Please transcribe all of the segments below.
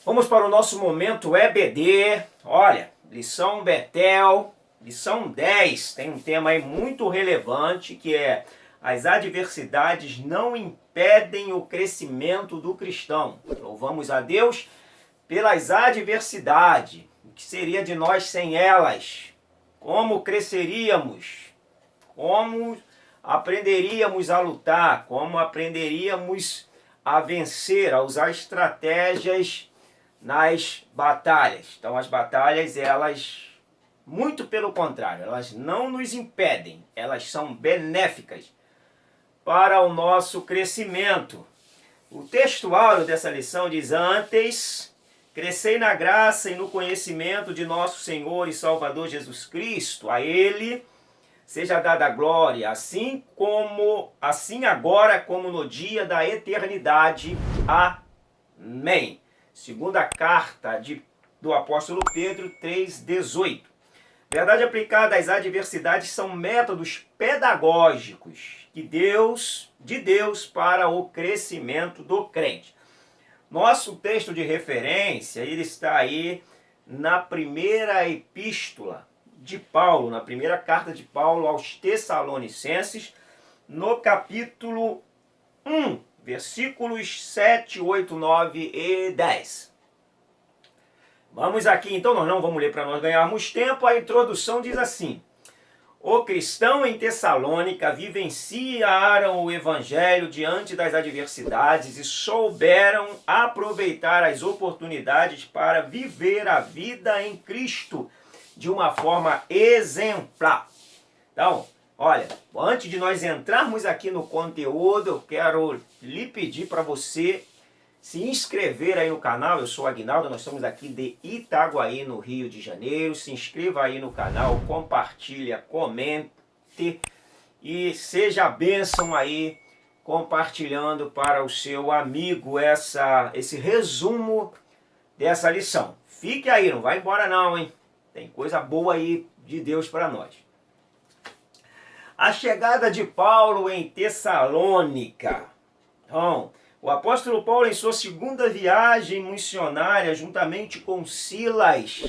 Vamos para o nosso momento EBD. Olha, lição Betel, lição 10. Tem um tema aí muito relevante que é: as adversidades não impedem o crescimento do cristão. Louvamos a Deus pelas adversidades. O que seria de nós sem elas? Como cresceríamos? Como aprenderíamos a lutar? Como aprenderíamos a vencer, a usar estratégias nas batalhas? Então as batalhas, elas, muito pelo contrário, elas não nos impedem, elas são benéficas para o nosso crescimento. O texto áureo dessa lição diz: antes, crescei na graça e no conhecimento de nosso Senhor e Salvador Jesus Cristo. A Ele seja dada a glória, assim agora como no dia da eternidade. Amém. Segunda carta do apóstolo Pedro 3,18. Verdade aplicada às adversidades são métodos pedagógicos de Deus para o crescimento do crente. Nosso texto de referência, ele está aí na primeira epístola de Paulo, na primeira carta de Paulo aos Tessalonicenses, no capítulo 1, versículos 7, 8, 9 e 10. Vamos aqui, então, nós não vamos ler para nós ganharmos tempo. A introdução diz assim: o cristão em Tessalônica vivenciaram o evangelho diante das adversidades e souberam aproveitar as oportunidades para viver a vida em Cristo de uma forma exemplar. Então, olha, antes de nós entrarmos aqui no conteúdo, eu quero lhe pedir para você se inscrever aí no canal. Eu sou Aguinaldo, nós estamos aqui de Itaguaí, no Rio de Janeiro. Se inscreva aí no canal, compartilha, comente e seja a bênção aí, compartilhando para o seu amigo esse resumo dessa lição. Fique aí, não vai embora não, hein? Tem coisa boa aí de Deus para nós. A chegada de Paulo em Tessalônica. Então, o apóstolo Paulo, em sua segunda viagem missionária, juntamente com Silas,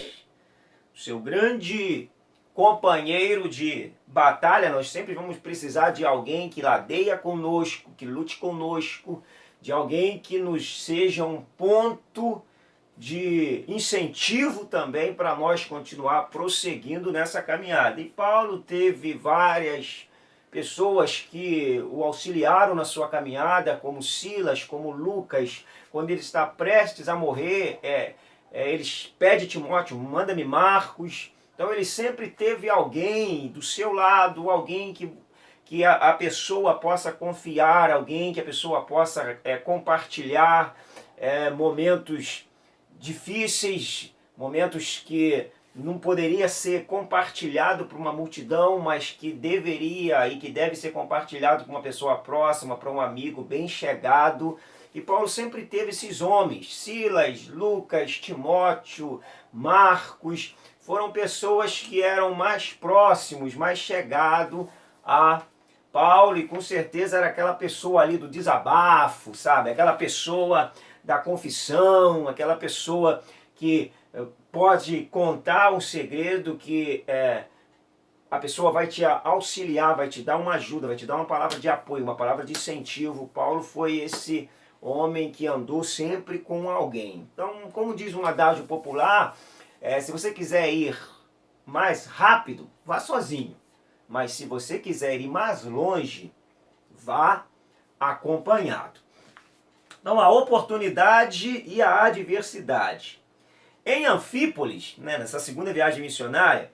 seu grande companheiro de batalha. Nós sempre vamos precisar de alguém que ladeia conosco, que lute conosco, de alguém que nos seja um ponto de incentivo também para nós continuar prosseguindo nessa caminhada. E Paulo teve várias pessoas que o auxiliaram na sua caminhada, como Silas, como Lucas. Quando ele está prestes a morrer, ele pede Timóteo: manda-me Marcos. Então ele sempre teve alguém do seu lado, alguém que a pessoa possa confiar, alguém que a pessoa possa compartilhar momentos difíceis, momentos que não poderia ser compartilhado por uma multidão, mas que deveria e que deve ser compartilhado com uma pessoa próxima, para um amigo bem chegado. E Paulo sempre teve esses homens: Silas, Lucas, Timóteo, Marcos. Foram pessoas que eram mais próximos, mais chegados a Paulo, e com certeza era aquela pessoa ali do desabafo, sabe? Aquela pessoa da confissão, aquela pessoa que pode contar um segredo, que a pessoa vai te auxiliar, vai te dar uma ajuda, vai te dar uma palavra de apoio, uma palavra de incentivo. Paulo foi esse homem que andou sempre com alguém. Então, como diz um adágio popular, se você quiser ir mais rápido, vá sozinho. Mas se você quiser ir mais longe, vá acompanhado. Então, a oportunidade e a adversidade. Em Anfípolis, nessa segunda viagem missionária,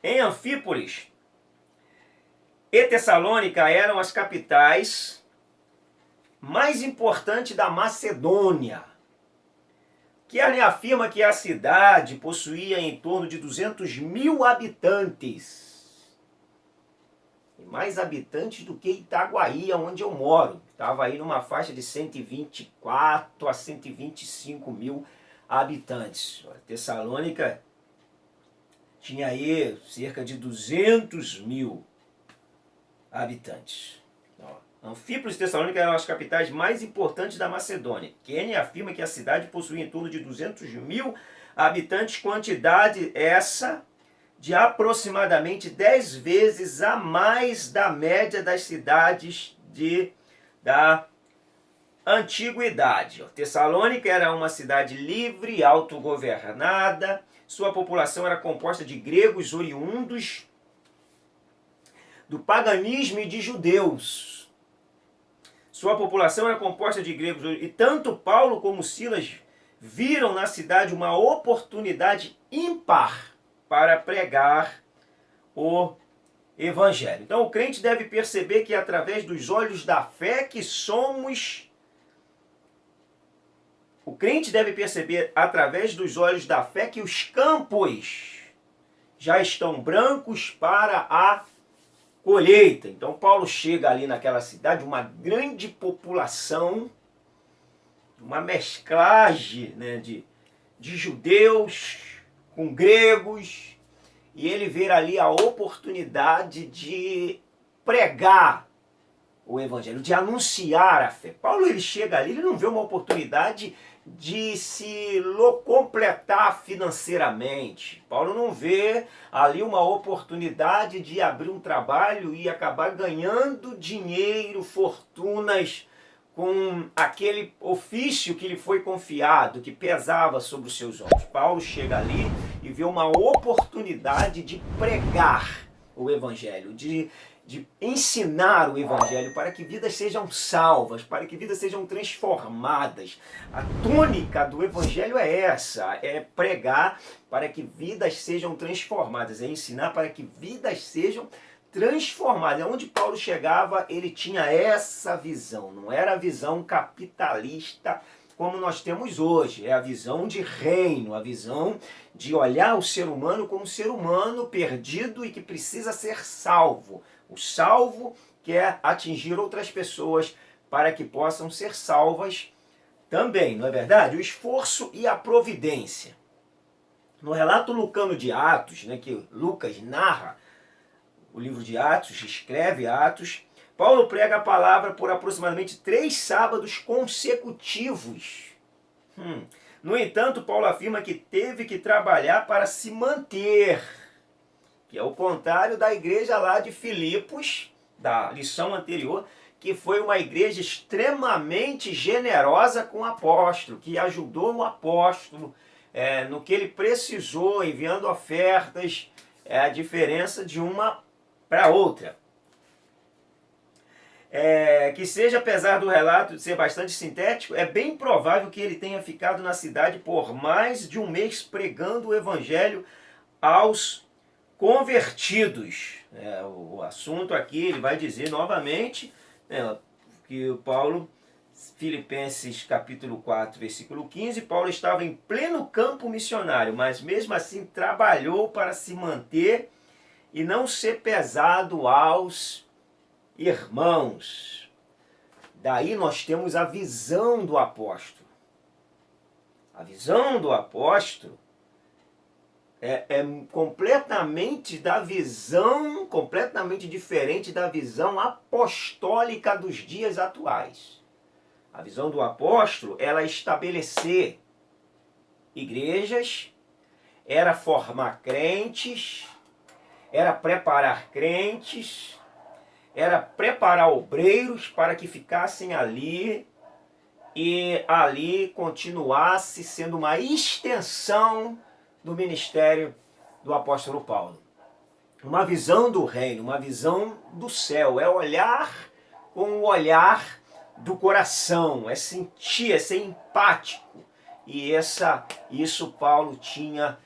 em Anfípolis e Tessalônica eram as capitais mais importantes da Macedônia. Kearney afirma que a cidade possuía em torno de 200 mil habitantes. E mais habitantes do que Itaguaí, onde eu moro. Estava aí numa faixa de 124 a 125 mil habitantes. Tessalônica tinha aí cerca de 200 mil habitantes. Anfípolis e Tessalônica eram as capitais mais importantes da Macedônia. Kenny afirma que a cidade possuía em torno de 200.000 habitantes, quantidade essa de aproximadamente 10 vezes a mais da média das cidades da antiguidade. Tessalônica era uma cidade livre e autogovernada. Sua população era composta de gregos oriundos do paganismo e de judeus. Sua população era composta de gregos e tanto Paulo como Silas viram na cidade uma oportunidade ímpar para pregar o evangelho. Então o crente deve perceber que através dos olhos da fé que somos... O crente deve perceber através dos olhos da fé que os campos já estão brancos para a colheita. Então Paulo chega ali naquela cidade, uma grande população, uma mesclagem, né, de judeus com gregos, e ele vê ali a oportunidade de pregar o evangelho, de anunciar a fé. Paulo, ele chega ali, ele não vê uma oportunidade de se completar financeiramente. Paulo não vê ali uma oportunidade de abrir um trabalho e acabar ganhando dinheiro, fortunas, com aquele ofício que lhe foi confiado, que pesava sobre os seus ombros. Paulo chega ali e vê uma oportunidade de pregar o evangelho, de ensinar o evangelho para que vidas sejam salvas, para que vidas sejam transformadas. A tônica do evangelho é essa, é pregar para que vidas sejam transformadas, é ensinar para que vidas sejam transformadas. Onde Paulo chegava, ele tinha essa visão, não era a visão capitalista como nós temos hoje, é a visão de reino, a visão de olhar o ser humano como um ser humano perdido e que precisa ser salvo. O salvo quer atingir outras pessoas para que possam ser salvas também, não é verdade? O esforço e a providência. No relato lucano de Atos, né, que Lucas narra o livro de Atos, escreve Atos, Paulo prega a palavra por aproximadamente 3 sábados consecutivos. No entanto, Paulo afirma que teve que trabalhar para se manter, que é o contrário da igreja lá de Filipos, da lição anterior, que foi uma igreja extremamente generosa com o apóstolo, que ajudou o apóstolo no que ele precisou, enviando ofertas. É a diferença de uma para outra. Que seja, apesar do relato de ser bastante sintético, é bem provável que ele tenha ficado na cidade por mais de um mês pregando o evangelho aos convertidos. O assunto aqui, ele vai dizer novamente, que o Paulo, Filipenses capítulo 4, versículo 15, Paulo estava em pleno campo missionário, mas mesmo assim trabalhou para se manter e não ser pesado aos irmãos. Daí nós temos a visão do apóstolo. A visão do apóstolo é completamente diferente da visão apostólica dos dias atuais. A visão do apóstolo, ela estabelecer igrejas, era formar crentes, era preparar crentes, era preparar obreiros para que ficassem ali e ali continuasse sendo uma extensão do ministério do apóstolo Paulo. Uma visão do reino, uma visão do céu, é olhar com o olhar do coração, é sentir, é ser empático. E isso Paulo tinha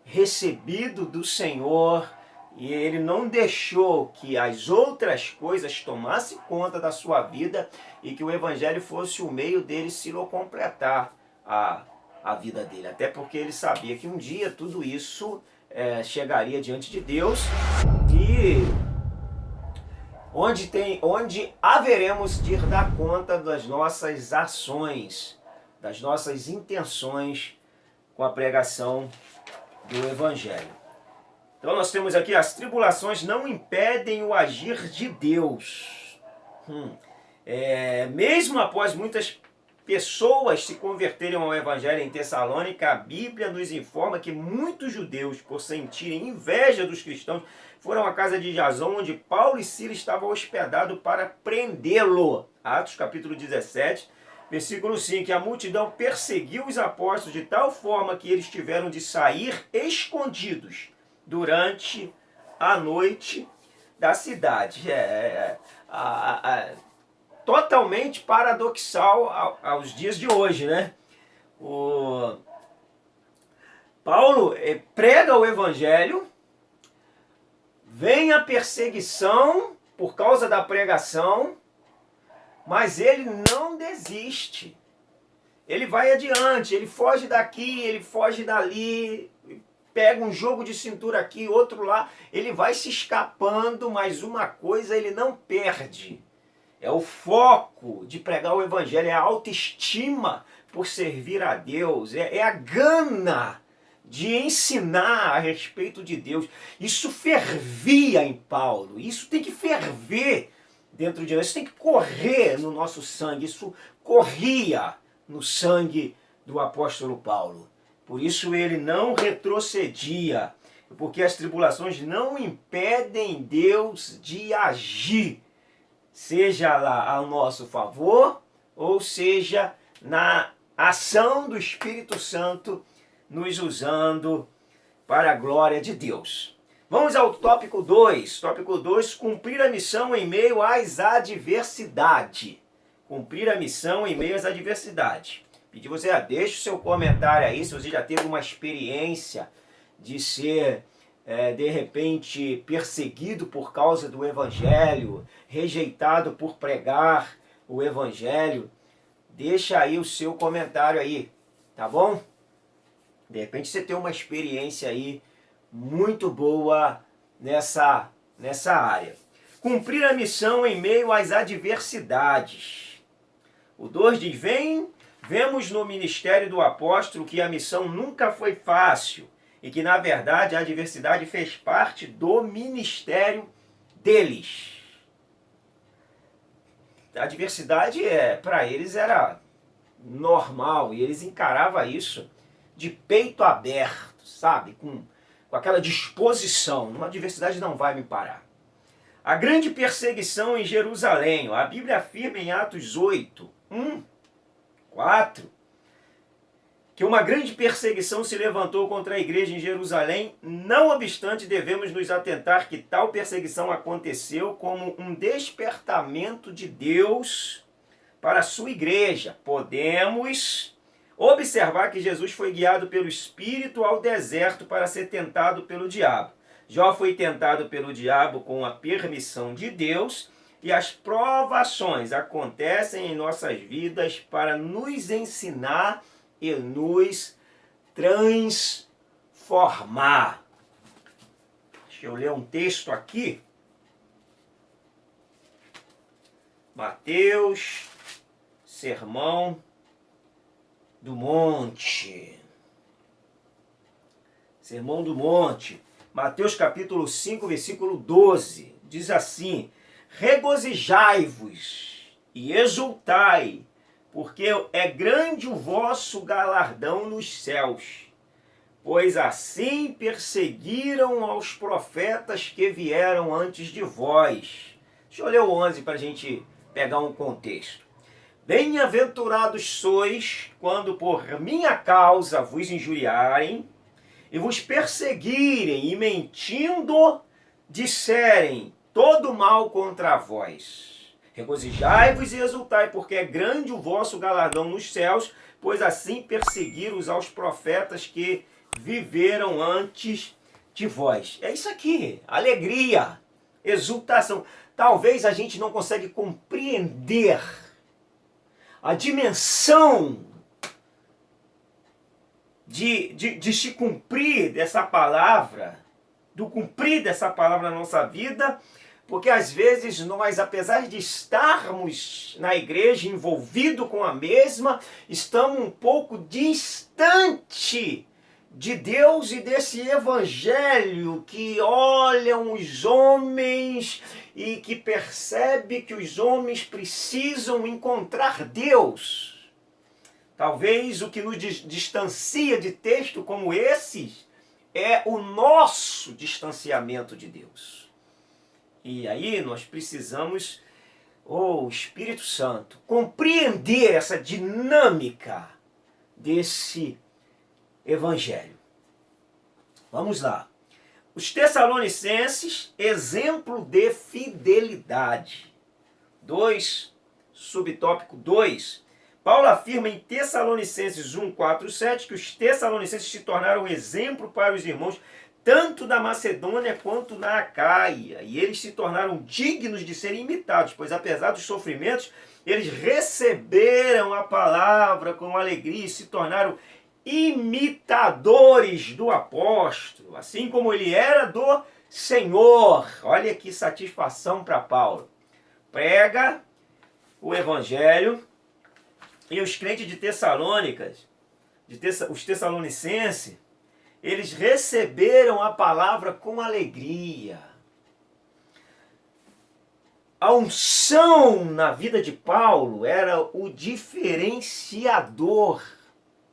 recebido do Senhor, e ele não deixou que as outras coisas tomassem conta da sua vida e que o evangelho fosse o meio dele se completar a vida dele. Até porque ele sabia que um dia tudo isso chegaria diante de Deus e onde haveremos de dar conta das nossas ações, das nossas intenções com a pregação do evangelho. Então nós temos aqui: as tribulações não impedem o agir de Deus. Mesmo após muitas pessoas se converterem ao Evangelho em Tessalônica, a Bíblia nos informa que muitos judeus, por sentirem inveja dos cristãos, foram à casa de Jasão, onde Paulo e Silas estavam hospedados para prendê-lo. Atos capítulo 17, versículo 5. A multidão perseguiu os apóstolos de tal forma que eles tiveram de sair escondidos durante a noite da cidade. Totalmente paradoxal aos dias de hoje, né? O Paulo prega o evangelho, vem a perseguição por causa da pregação, mas ele não desiste. Ele vai adiante, ele foge daqui, ele foge dali, pega um jogo de cintura aqui, outro lá, ele vai se escapando, mas uma coisa ele não perde. É o foco de pregar o evangelho, é a autoestima por servir a Deus, é a gana de ensinar a respeito de Deus. Isso fervia em Paulo, isso tem que ferver dentro de nós, isso tem que correr no nosso sangue, isso corria no sangue do apóstolo Paulo. Por isso ele não retrocedia, porque as tribulações não impedem Deus de agir, seja lá ao nosso favor, ou seja na ação do Espírito Santo nos usando para a glória de Deus. Vamos ao tópico 2. Tópico 2, cumprir a missão em meio às adversidades. Cumprir a missão em meio às adversidades. Pedir você, deixe o seu comentário aí, se você já teve uma experiência de ser, de repente, perseguido por causa do Evangelho, rejeitado por pregar o Evangelho. Deixa aí o seu comentário aí, tá bom? De repente você tem uma experiência aí muito boa nessa área. Cumprir a missão em meio às adversidades. O 2 diz, vemos no ministério do apóstolo que a missão nunca foi fácil e que, na verdade, a adversidade fez parte do ministério deles. A adversidade, para eles, era normal e eles encaravam isso de peito aberto, sabe? Com aquela disposição. Uma adversidade não vai me parar. A grande perseguição em Jerusalém. A Bíblia afirma em Atos 8, 4, que uma grande perseguição se levantou contra a igreja em Jerusalém. Não obstante, devemos nos atentar que tal perseguição aconteceu como um despertamento de Deus para a sua igreja. Podemos observar que Jesus foi guiado pelo Espírito ao deserto para ser tentado pelo diabo. Jó foi tentado pelo diabo com a permissão de Deus, e as provações acontecem em nossas vidas para nos ensinar e nos transformar. Deixa eu ler um texto aqui. Mateus, Sermão do Monte. Sermão do Monte. Mateus capítulo 5, versículo 12. Diz assim: regozijai-vos e exultai, porque é grande o vosso galardão nos céus, pois assim perseguiram aos profetas que vieram antes de vós. Deixa eu ler o 11 para a gente pegar um contexto. Bem-aventurados sois quando por minha causa vos injuriarem e vos perseguirem e mentindo disserem todo mal contra vós. Regozijai-vos e exultai, porque é grande o vosso galardão nos céus, pois assim perseguiram aos profetas que viveram antes de vós. É isso aqui, alegria, exultação. Talvez a gente não consegue compreender a dimensão de se cumprir dessa palavra, do cumprir dessa palavra na nossa vida, porque às vezes nós, apesar de estarmos na igreja envolvido com a mesma, estamos um pouco distante de Deus e desse evangelho que olham os homens e que percebe que os homens precisam encontrar Deus. Talvez o que nos distancia de texto como esses é o nosso distanciamento de Deus. E aí nós precisamos, Espírito Santo, compreender essa dinâmica desse evangelho. Vamos lá. Os Tessalonicenses, exemplo de fidelidade. Subtópico 2. Paulo afirma em Tessalonicenses 1, 4, 7 que os Tessalonicenses se tornaram exemplo para os irmãos tanto da Macedônia quanto na Acaia. E eles se tornaram dignos de serem imitados, pois apesar dos sofrimentos, eles receberam a palavra com alegria e se tornaram imitadores do apóstolo, assim como ele era do Senhor. Olha que satisfação para Paulo. Prega o evangelho e os crentes de Tessalônicas, os tessalonicenses, eles receberam a palavra com alegria. A unção na vida de Paulo era o diferenciador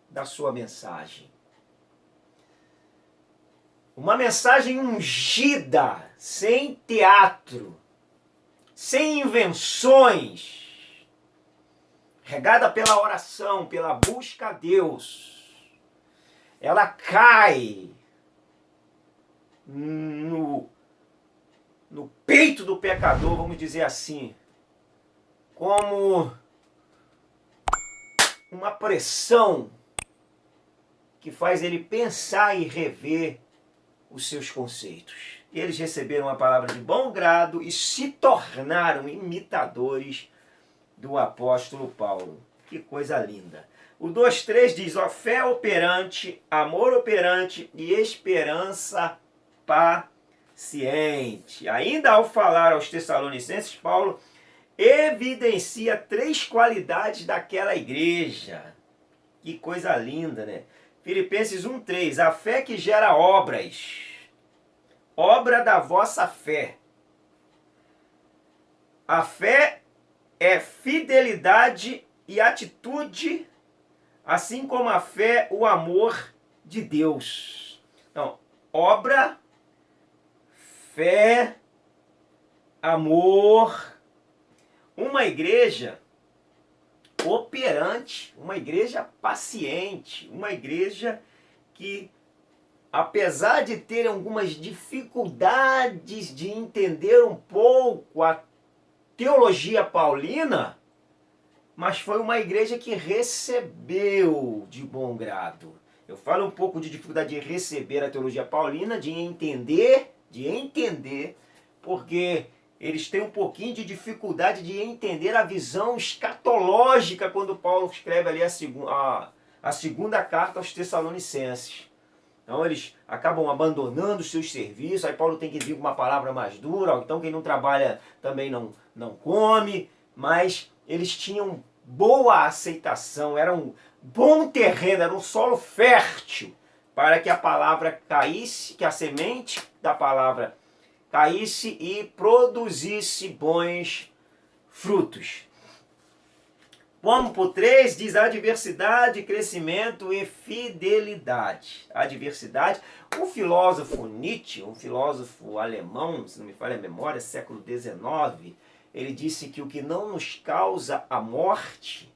da sua mensagem. Uma mensagem ungida, sem teatro, sem invenções, regada pela oração, pela busca a Deus. Ela cai no peito do pecador, vamos dizer assim, como uma pressão que faz ele pensar e rever os seus conceitos. Eles receberam a palavra de bom grado e se tornaram imitadores do apóstolo Paulo. Que coisa linda. O 2,3 diz, fé operante, amor operante e esperança paciente. Ainda ao falar aos Tessalonicenses, Paulo evidencia 3 qualidades daquela igreja. Que coisa linda, né? Filipenses 1,3, a fé que gera obras, obra da vossa fé. A fé é fidelidade e atitude, assim como a fé, o amor de Deus. Então, obra, fé, amor. Uma igreja operante, uma igreja paciente, uma igreja que, apesar de ter algumas dificuldades de entender um pouco a teologia paulina, mas foi uma igreja que recebeu de bom grado. Eu falo um pouco de dificuldade de receber a teologia paulina, de entender, porque eles têm um pouquinho de dificuldade de entender a visão escatológica quando Paulo escreve ali a segunda carta aos Tessalonicenses. Então eles acabam abandonando os seus serviços, aí Paulo tem que vir com uma palavra mais dura, então quem não trabalha também não come, mas eles tinham boa aceitação, era um bom terreno, era um solo fértil para que a palavra caísse, que a semente da palavra caísse e produzisse bons frutos. Vamos para o 3, diz adversidade, crescimento e fidelidade. Adversidade. O filósofo Nietzsche, um filósofo alemão, se não me falha a memória, século XIX, ele disse que o que não nos causa a morte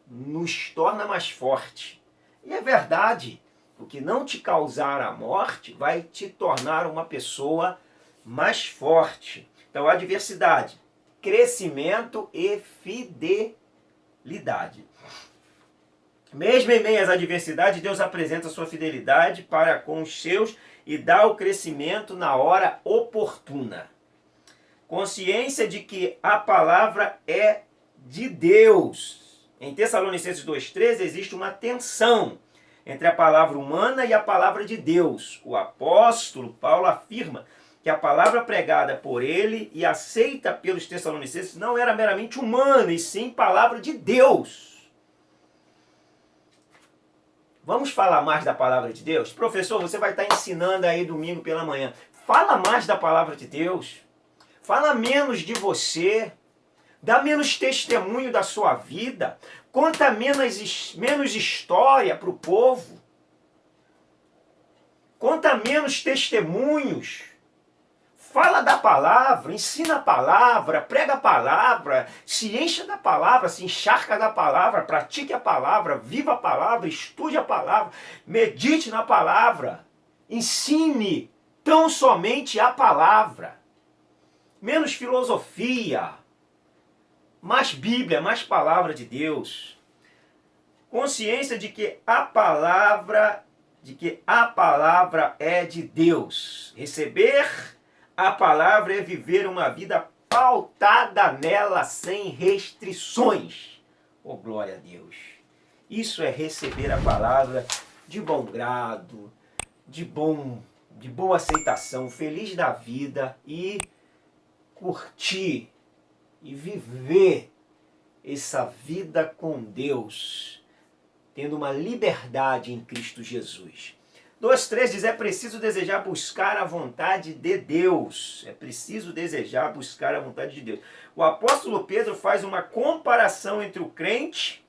nos torna mais forte. E é verdade, o que não te causar a morte vai te tornar uma pessoa mais forte. Então, adversidade, crescimento e fidelidade. Mesmo em meio às adversidades, Deus apresenta sua fidelidade para com os seus e dá o crescimento na hora oportuna. Consciência de que a palavra é de Deus. Em Tessalonicenses 2,13 existe uma tensão entre a palavra humana e a palavra de Deus. O apóstolo Paulo afirma que a palavra pregada por ele e aceita pelos tessalonicenses não era meramente humana, e sim palavra de Deus. Vamos falar mais da palavra de Deus? Professor, você vai estar ensinando aí domingo pela manhã. Fala mais da palavra de Deus. Fala menos de você. Dá menos testemunho da sua vida. Conta menos história para o povo. Conta menos testemunhos. Fala da palavra, ensina a palavra, prega a palavra, se encha da palavra, se encharca da palavra, pratique a palavra, viva a palavra, estude a palavra, medite na palavra, ensine tão somente a palavra. Menos filosofia, mais Bíblia, mais palavra de Deus. Consciência de que a palavra é de Deus. Receber a palavra é viver uma vida pautada nela sem restrições. Oh, glória a Deus. Isso é receber a palavra de bom grado, de boa aceitação, feliz da vida e curtir e viver essa vida com Deus, tendo uma liberdade em Cristo Jesus. 2,3 diz, é preciso desejar buscar a vontade de Deus. É preciso desejar buscar a vontade de Deus. O apóstolo Pedro faz uma comparação entre o crente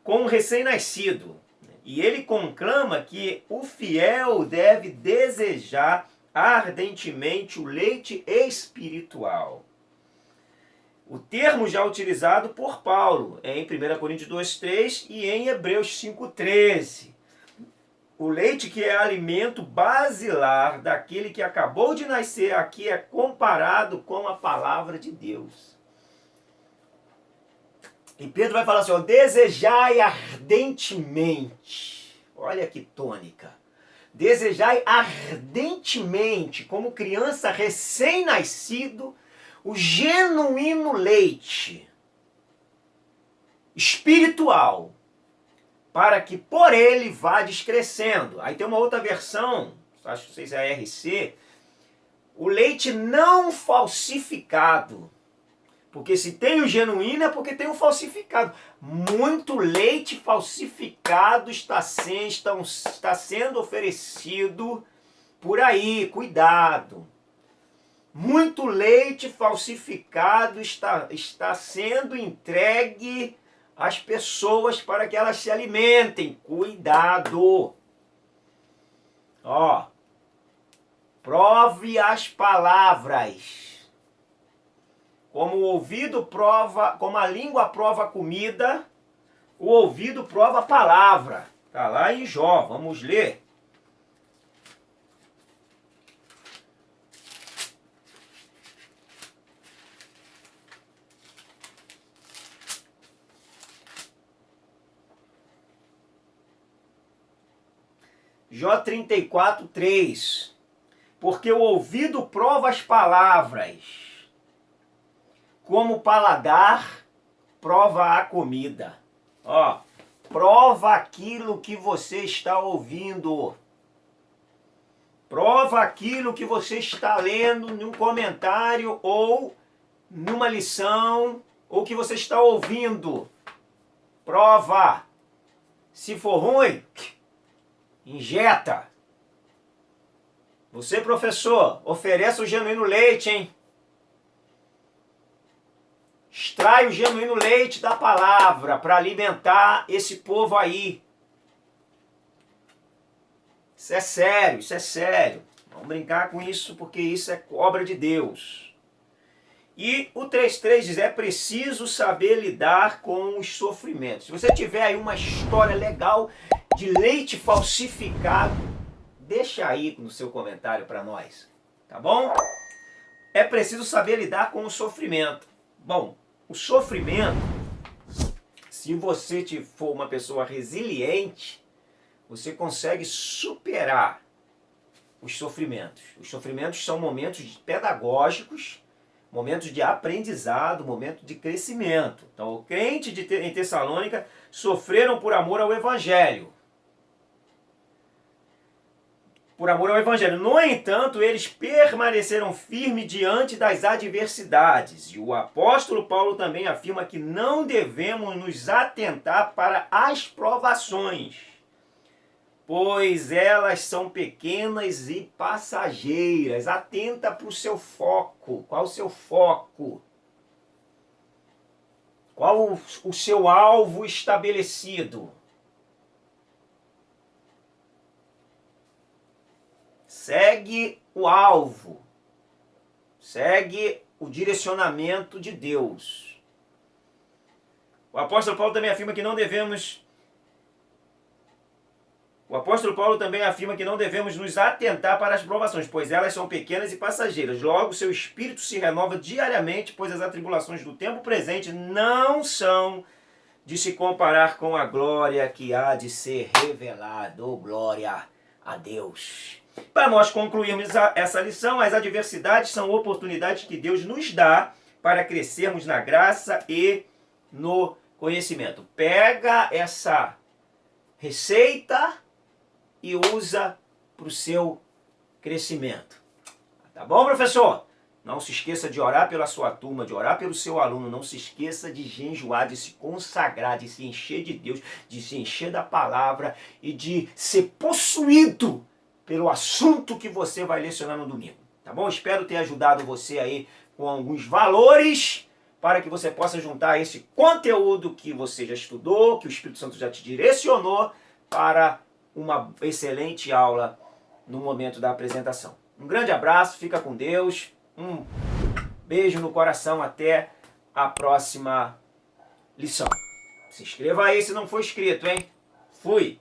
com o recém-nascido. E ele conclama que o fiel deve desejar ardentemente o leite espiritual. O termo já utilizado por Paulo em 1 Coríntios 2,3 e em Hebreus 5,13. O leite, que é alimento basilar daquele que acabou de nascer, aqui é comparado com a palavra de Deus. E Pedro vai falar assim, ó, desejai ardentemente. Olha que tônica. Desejai ardentemente, como criança recém-nascido, o genuíno leite espiritual, para que por ele vá descrescendo. Aí tem uma outra versão, acho que não sei se é a RC, o leite não falsificado. Porque se tem o genuíno é porque tem o falsificado. Muito leite falsificado está sendo oferecido por aí, cuidado. Muito leite falsificado está sendo entregue as pessoas para que elas se alimentem. Cuidado! Ó, prove as palavras. Como o ouvido prova, como a língua prova a comida, o ouvido prova a palavra. Está lá em Jó, vamos ler. Jó 34:3. Porque o ouvido prova as palavras, como o paladar prova a comida. Ó, prova aquilo que você está ouvindo. Prova aquilo que você está lendo num comentário ou numa lição, ou que você está ouvindo. Prova. Se for ruim, injeta. Você, professor, ofereça o genuíno leite, hein? Extrai o genuíno leite da palavra para alimentar esse povo aí. Isso é sério, isso é sério. Vamos brincar com isso porque isso é obra de Deus. E o 3,3 diz, é preciso saber lidar com os sofrimentos. Se você tiver aí uma história legal de leite falsificado, deixa aí no seu comentário para nós, tá bom? É preciso saber lidar com o sofrimento. Bom, o sofrimento, se você for uma pessoa resiliente, você consegue superar os sofrimentos. Os sofrimentos são momentos pedagógicos, momentos de aprendizado, momentos de crescimento. Então, o crente em Tessalônica sofreram por amor ao Evangelho. Por amor ao Evangelho. No entanto, eles permaneceram firmes diante das adversidades. E o apóstolo Paulo também afirma que não devemos nos atentar para as provações. pois elas são pequenas e passageiras. Atenta para o seu foco. Qual o seu foco? Qual o seu alvo estabelecido? Segue o alvo. Segue o direcionamento de Deus. O apóstolo Paulo também afirma que não devemos nos atentar para as provações, pois elas são pequenas e passageiras. Logo, seu espírito se renova diariamente, pois as atribulações do tempo presente não são de se comparar com a glória que há de ser revelada. Oh, glória a Deus! Para nós concluirmos essa lição, as adversidades são oportunidades que Deus nos dá para crescermos na graça e no conhecimento. Pega essa receita e usa para o seu crescimento. Tá bom, professor? Não se esqueça de orar pela sua turma, de orar pelo seu aluno. Não se esqueça de jejuar, de se consagrar, de se encher de Deus, de se encher da palavra e de ser possuído pelo assunto que você vai lecionar no domingo. Tá bom? Espero ter ajudado você aí com alguns valores para que você possa juntar esse conteúdo que você já estudou, que o Espírito Santo já te direcionou para uma excelente aula no momento da apresentação. Um grande abraço, fica com Deus, um beijo no coração, até a próxima lição. Se inscreva aí se não for inscrito, hein? Fui!